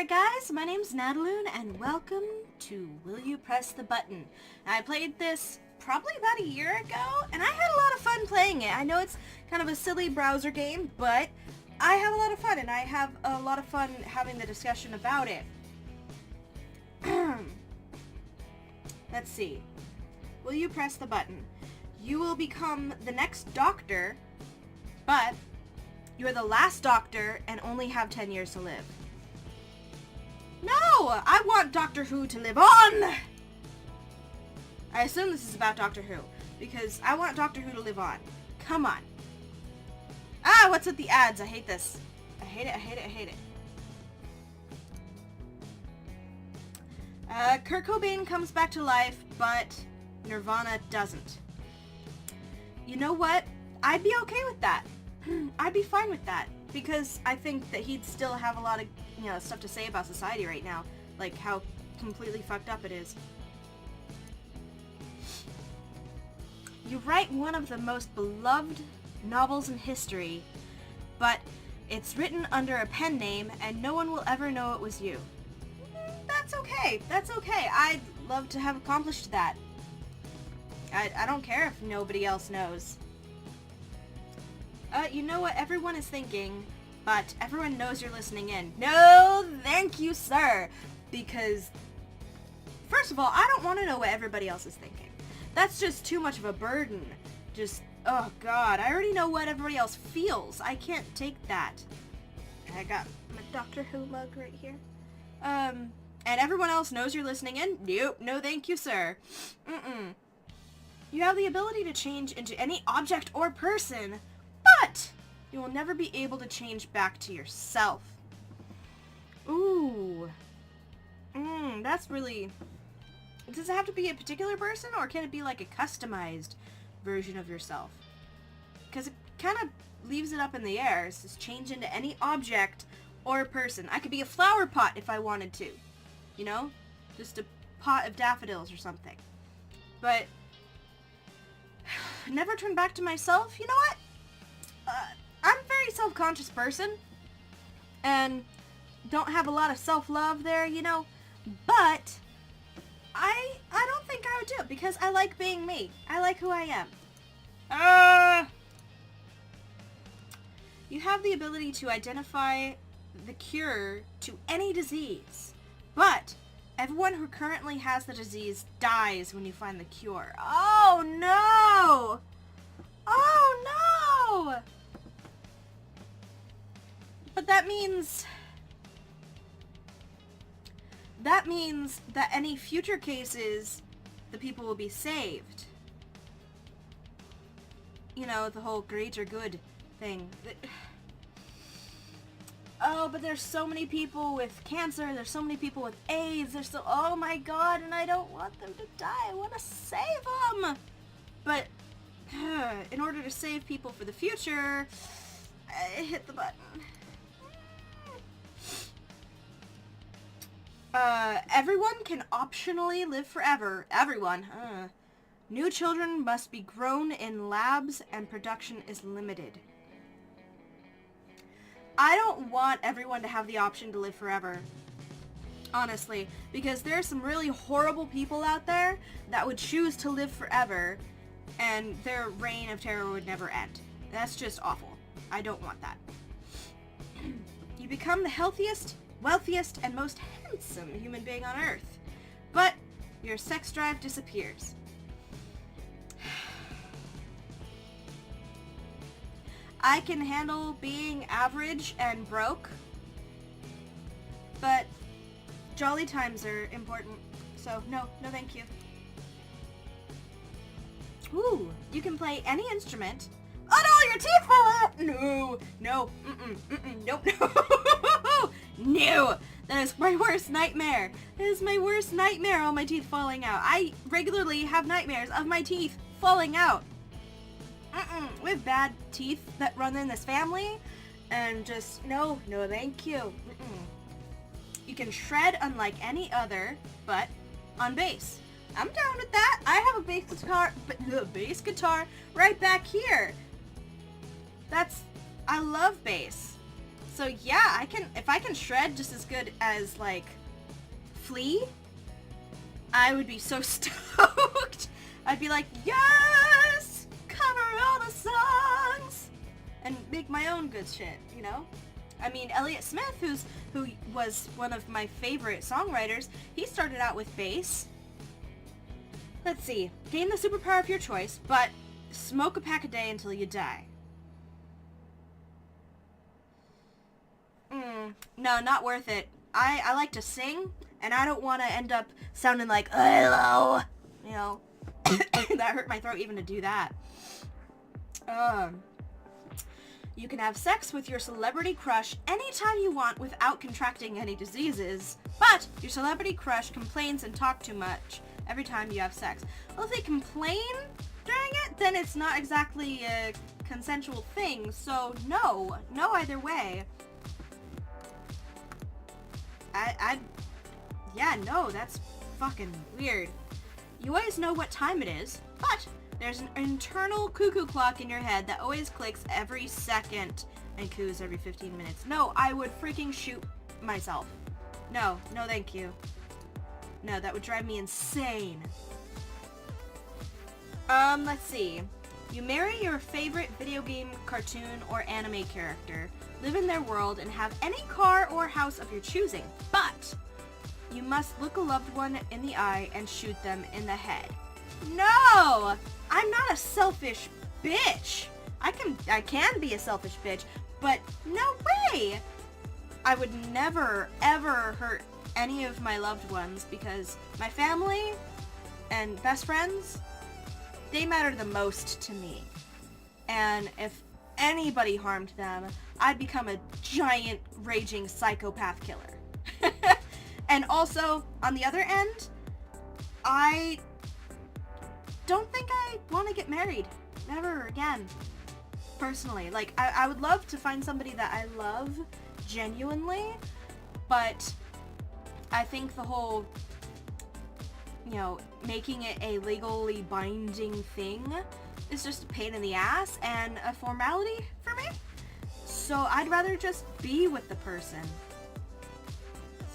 there, guys! My name's Nataloon, and welcome to Will You Press the Button? I played this probably about a year ago, and I had a lot of fun playing it. I know it's kind of a silly browser game, but I have a lot of fun, and I have a lot of fun having the discussion about it. Let's see. Will you press the button? You will become the next doctor, but you're the last doctor and only have 10 years to live. No! I want Doctor Who to live on! I assume this is about Doctor Who, because I want Doctor Who to live on. Come on. Ah, what's with the ads? I hate this. I hate it, I hate it, I hate it. Kurt Cobain comes back to life, but Nirvana doesn't. You know what? I'd be okay with that. I'd be fine with that, because I think that he'd still have a lot of, stuff to say about society right now, like how completely fucked up it is. You write one of the most beloved novels in history, but it's written under a pen name and no one will ever know it was you. That's okay. That's okay. I'd love to have accomplished that. I don't care if nobody else knows. You know what everyone is thinking, but everyone knows you're listening in. No, thank you, sir. Because, first of all, I don't want to know what everybody else is thinking. That's just too much of a burden. Oh god, I already know what everybody else feels. I can't take that. I got my Doctor Who mug right here. And everyone else knows you're listening in? Nope, no thank you, sir. You have the ability to change into any object or person, but you will never be able to change back to yourself. Ooh. That's really... Does it have to be a particular person, or can it be like a customized version of yourself? Because it kind of leaves it up in the air. It's just change into any object or person. I could be a flower pot if I wanted to. You know? Just a pot of daffodils or something. But... never turn back to myself? You know what? I'm a very self-conscious person, and don't have a lot of self-love there, but I don't think I would do it, because I like being me. I like who I am. You have the ability to identify the cure to any disease, but everyone who currently has the disease dies when you find the cure. Oh no! Oh no! But that means that any future cases, the people will be saved. The whole greater good thing. Oh, but there's so many people with cancer, there's so many people with AIDS, oh my god, and I don't want them to die, I want to save them! But, in order to save people for the future, I hit the button. Everyone can optionally live forever. Everyone. New children must be grown in labs and production is limited. I don't want everyone to have the option to live forever. Honestly. Because there are some really horrible people out there that would choose to live forever and their reign of terror would never end. That's just awful. I don't want that. You become the healthiest, wealthiest, and most handsome human being on Earth. But your sex drive disappears. I can handle being average and broke, but jolly times are important, so no thank you. Ooh, you can play any instrument. Oh no, your teeth fall out! No, nope, no. No! That is my worst nightmare. That is my worst nightmare, all my teeth falling out. I regularly have nightmares of my teeth falling out. We have bad teeth that run in this family, and just, no thank you. You can shred unlike any other, but on bass. I'm down with that. I have a bass guitar right back here. I love bass. So yeah, if I can shred just as good as, like, Flea, I would be so stoked. I'd be like, yes! Cover all the songs! And make my own good shit, you know? I mean, Elliott Smith, who was one of my favorite songwriters, he started out with bass. Let's see. Gain the superpower of your choice, but smoke a pack a day until you die. No, not worth it. I like to sing, and I don't want to end up sounding like, hello, you know. That hurt my throat even to do that. You can have sex with your celebrity crush anytime you want without contracting any diseases, but your celebrity crush complains and talks too much every time you have sex. Well, if they complain during it, then it's not exactly a consensual thing, so no either way. Yeah, no, that's fucking weird. You always know what time it is, but there's an internal cuckoo clock in your head that always clicks every second and coos every 15 minutes. No, I would freaking shoot myself. No thank you. No, that would drive me insane. Let's see. You marry your favorite video game, cartoon, or anime character, live in their world, and have any car or house of your choosing, but you must look a loved one in the eye and shoot them in the head. No! I'm not a selfish bitch. I can be a selfish bitch, but no way! I would never, ever hurt any of my loved ones because my family and best friends, they matter the most to me. And if anybody harmed them, I'd become a giant, raging psychopath killer. And also, on the other end, I don't think I want to get married. Never again. Personally. Like, I would love to find somebody that I love genuinely, but I think the whole, you know, making it a legally binding thing is just a pain in the ass and a formality for me. So I'd rather just be with the person.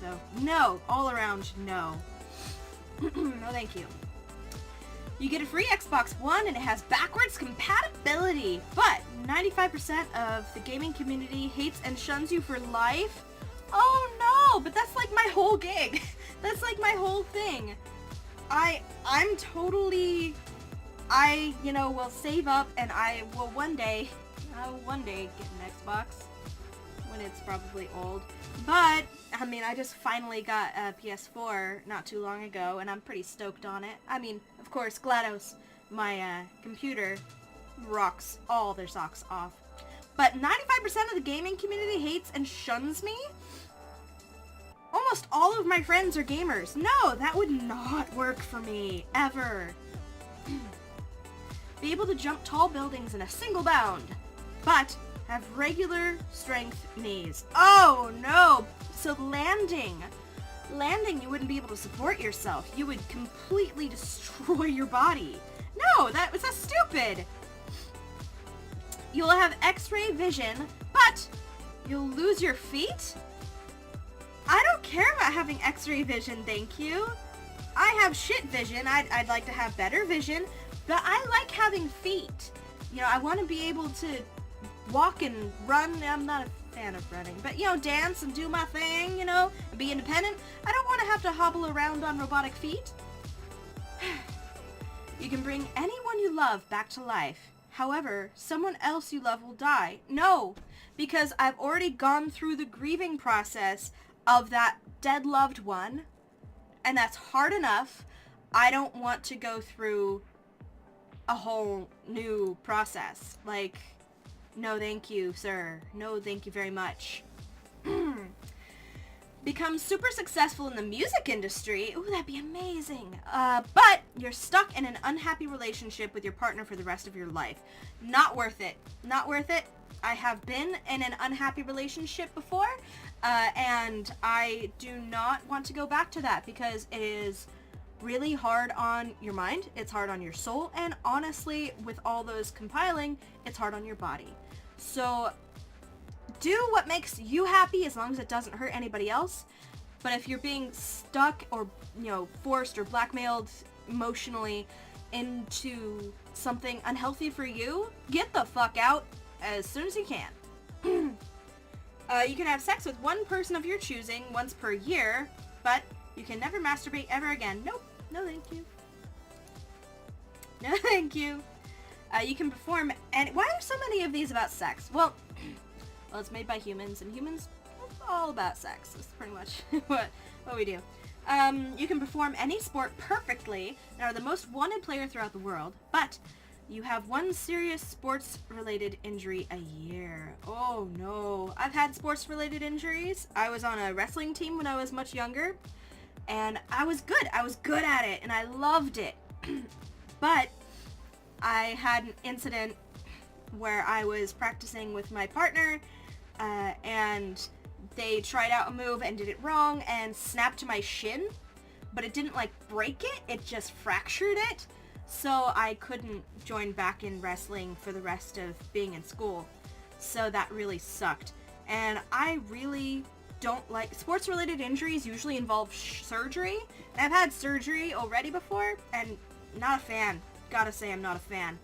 So, no. All around, no. No, thank you. You get a free Xbox One and it has backwards compatibility, but 95% of the gaming community hates and shuns you for life? Oh no, but that's like my whole gig. That's like my whole thing. I'm totally, you know, will save up and I will one day get an Xbox when it's probably old. But, I mean, I just finally got a PS4 not too long ago, and I'm pretty stoked on it. I mean, of course, GLaDOS, my computer, rocks all their socks off. But 95% of the gaming community hates and shuns me? Almost all of my friends are gamers. No, that would not work for me, ever. Be able to jump tall buildings in a single bound, but have regular strength knees. Oh no! So landing, you wouldn't be able to support yourself. You would completely destroy your body. No, that's stupid. You'll have X-ray vision, but you'll lose your feet? I don't care about having X-ray vision, thank you. I have shit vision. I'd like to have better vision, but I like having feet. You know, I want to be able to walk and run. I'm not a fan of running, but, you know, dance and do my thing, you know, and be independent. I don't want to have to hobble around on robotic feet. You can bring anyone you love back to life. However, someone else you love will die. No, because I've already gone through the grieving process of that dead loved one, and that's hard enough. I don't want to go through a whole new process. Like, no thank you, sir. No thank you very much. Become super successful in the music industry. Ooh, that'd be amazing. But you're stuck in an unhappy relationship with your partner for the rest of your life. Not worth it. Not worth it. I have been in an unhappy relationship before, and I do not want to go back to that because it is really hard on your mind, it's hard on your soul, and honestly, with all those compiling, it's hard on your body. So do what makes you happy as long as it doesn't hurt anybody else. But if you're being stuck or, forced or blackmailed emotionally into something unhealthy for you, get the fuck out as soon as you can. You can have sex with one person of your choosing once per year, but you can never masturbate ever again. Nope. No thank you. No thank you. You can perform and why are so many of these about sex? Well, it's made by humans, and humans are all about sex. That's pretty much what we do. You can perform any sport perfectly and are the most wanted player throughout the world, but you have one serious sports-related injury a year. Oh no. I've had sports-related injuries. I was on a wrestling team when I was much younger, and I was good. I was good at it, and I loved it. But I had an incident where I was practicing with my partner, and they tried out a move and did it wrong and snapped my shin, but it didn't break it, it just fractured it. So I couldn't join back in wrestling for the rest of being in school. So that really sucked. And I really don't like sports-related injuries. Usually involve surgery. And I've had surgery already before, and not a fan. Gotta say, I'm not a fan.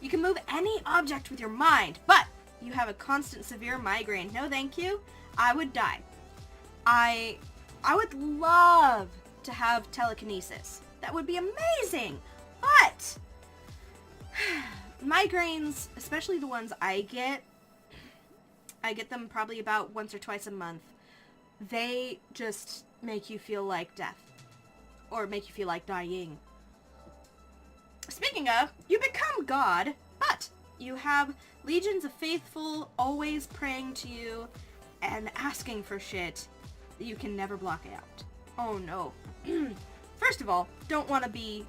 You can move any object with your mind, but you have a constant severe migraine. No thank you. I would die. I would love to have telekinesis. That would be amazing. But migraines, especially the ones I get them probably about once or twice a month. They just make you feel like death. Or make you feel like dying. Speaking of, you become God, but you have legions of faithful always praying to you and asking for shit that you can never block out. Oh no. First of all, don't want to be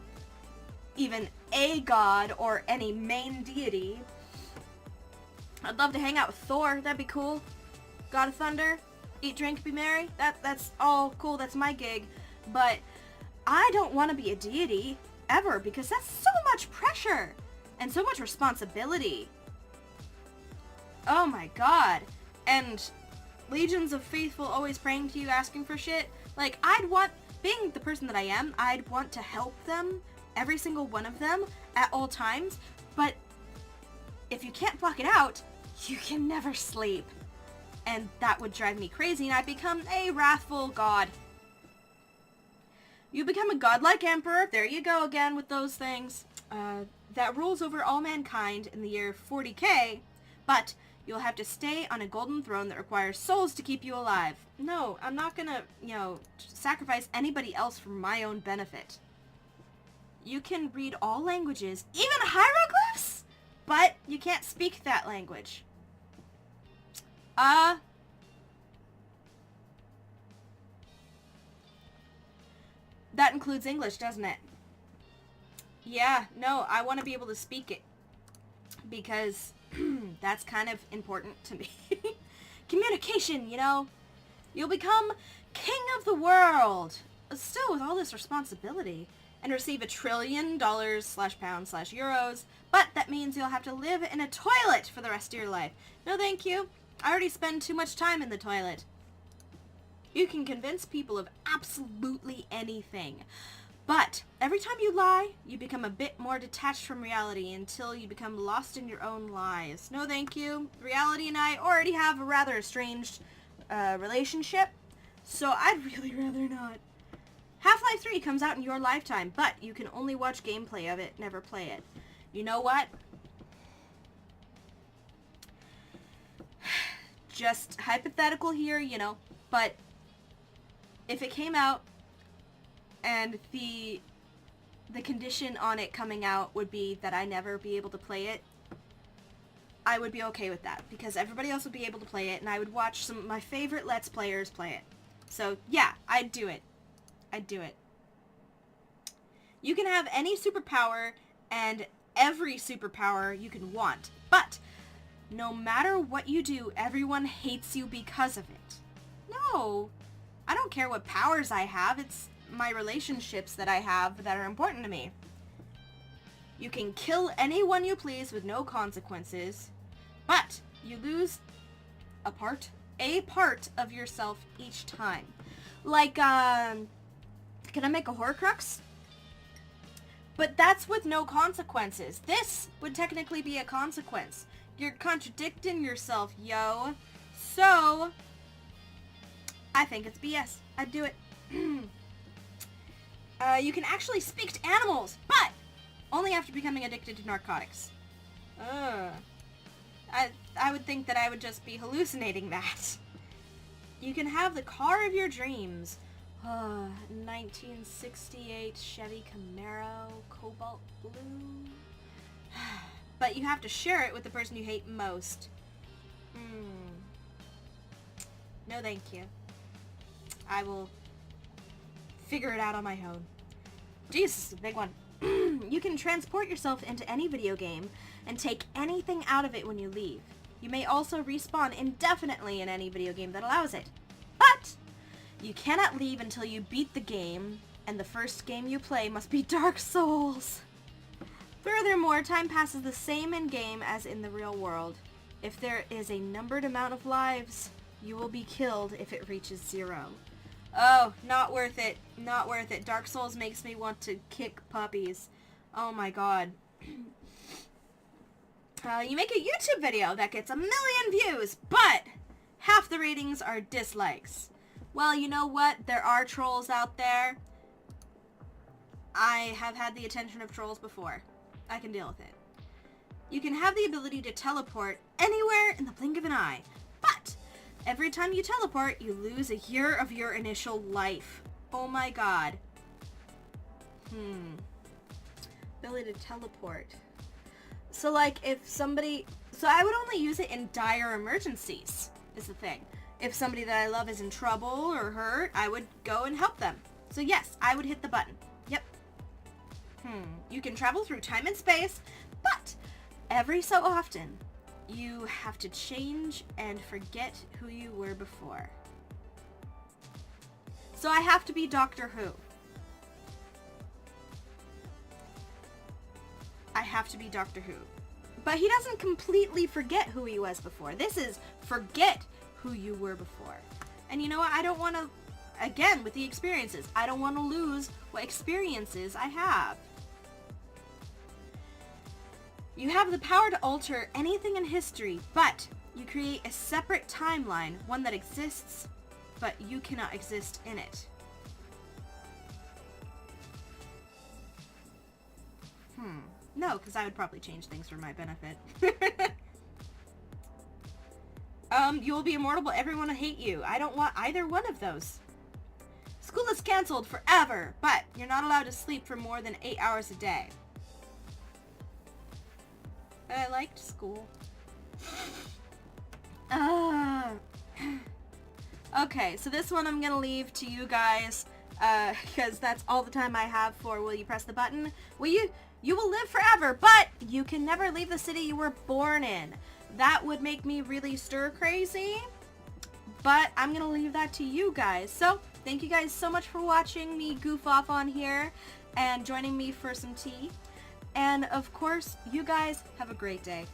even a god or any main deity. I'd love to hang out with Thor. That'd be cool. God of Thunder. Eat, drink, be merry. That's all cool. That's my gig. But I don't want to be a deity ever because that's so much pressure and so much responsibility. Oh my god. And legions of faithful always praying to you, asking for shit. Being the person that I am, I'd want to help them, every single one of them, at all times. But if you can't block it out, you can never sleep. And that would drive me crazy, and I'd become a wrathful god. You become a godlike emperor, there you go again with those things, that rules over all mankind in the year 40k, but you'll have to stay on a golden throne that requires souls to keep you alive. No, I'm not gonna, sacrifice anybody else for my own benefit. You can read all languages, even hieroglyphs, but you can't speak that language. That includes English, doesn't it? Yeah, no, I want to be able to speak it. Because that's kind of important to me. Communication, You'll become king of the world. Still with all this responsibility. And receive $1 trillion /pounds/euros. But that means you'll have to live in a toilet for the rest of your life. No thank you. I already spend too much time in the toilet. You can convince people of absolutely anything. But every time you lie, you become a bit more detached from reality until you become lost in your own lies. No thank you. Reality and I already have a rather estranged relationship, so I'd really rather not. Half-Life 3 comes out in your lifetime, but you can only watch gameplay of it, never play it. You know what? Just hypothetical here, but if it came out and the condition on it coming out would be that I never be able to play it, I would be okay with that because everybody else would be able to play it and I would watch some of my favorite Let's Players play it. So yeah, I'd do it. I'd do it. You can have any superpower and every superpower you can want, but no matter what you do, everyone hates you because of it. No, I don't care what powers I have, it's my relationships that I have that are important to me. You can kill anyone you please with no consequences. But you lose a part of yourself each time. Like, can I make a Horcrux? But that's with no consequences. This would technically be a consequence. You're contradicting yourself, yo. So, I think it's BS. I'd do it. You can actually speak to animals, but only after becoming addicted to narcotics. I would think that I would just be hallucinating that. You can have the car of your dreams. 1968 Chevy Camaro, cobalt blue. But you have to share it with the person you hate most. No thank you. I will figure it out on my own. Jesus, a big one. You can transport yourself into any video game and take anything out of it when you leave. You may also respawn indefinitely in any video game that allows it. But you cannot leave until you beat the game, and the first game you play must be Dark Souls. Furthermore, time passes the same in-game as in the real world. If there is a numbered amount of lives, you will be killed if it reaches 0. Oh, not worth it. Not worth it. Dark Souls makes me want to kick puppies. Oh my god. You make a YouTube video that gets 1 million views, but half the ratings are dislikes. Well, you know what? There are trolls out there. I have had the attention of trolls before. I can deal with it. You can have the ability to teleport anywhere in the blink of an eye, but every time you teleport, you lose a year of your initial life. Oh my god. Ability to teleport. So like if somebody... So I would only use it in dire emergencies, is the thing. If somebody that I love is in trouble or hurt, I would go and help them. So yes, I would hit the button. Yep. You can travel through time and space, but every so often, you have to change and forget who you were before. So I have to be Doctor Who. I have to be Doctor Who. But he doesn't completely forget who he was before. This is forget who you were before. And you know what? I don't want to, again, with the experiences, I don't want to lose what experiences I have. You have the power to alter anything in history, but you create a separate timeline, one that exists, but you cannot exist in it. No, because I would probably change things for my benefit. You will be immortal, but everyone will hate you. I don't want either one of those. School is canceled forever, but you're not allowed to sleep for more than 8 hours a day. But I liked school. Okay, so this one I'm gonna leave to you guys, because that's all the time I have for will you press the button? You will live forever, but you can never leave the city you were born in. That would make me really stir crazy, but I'm gonna leave that to you guys. So, thank you guys so much for watching me goof off on here and joining me for some tea. And of course, you guys have a great day.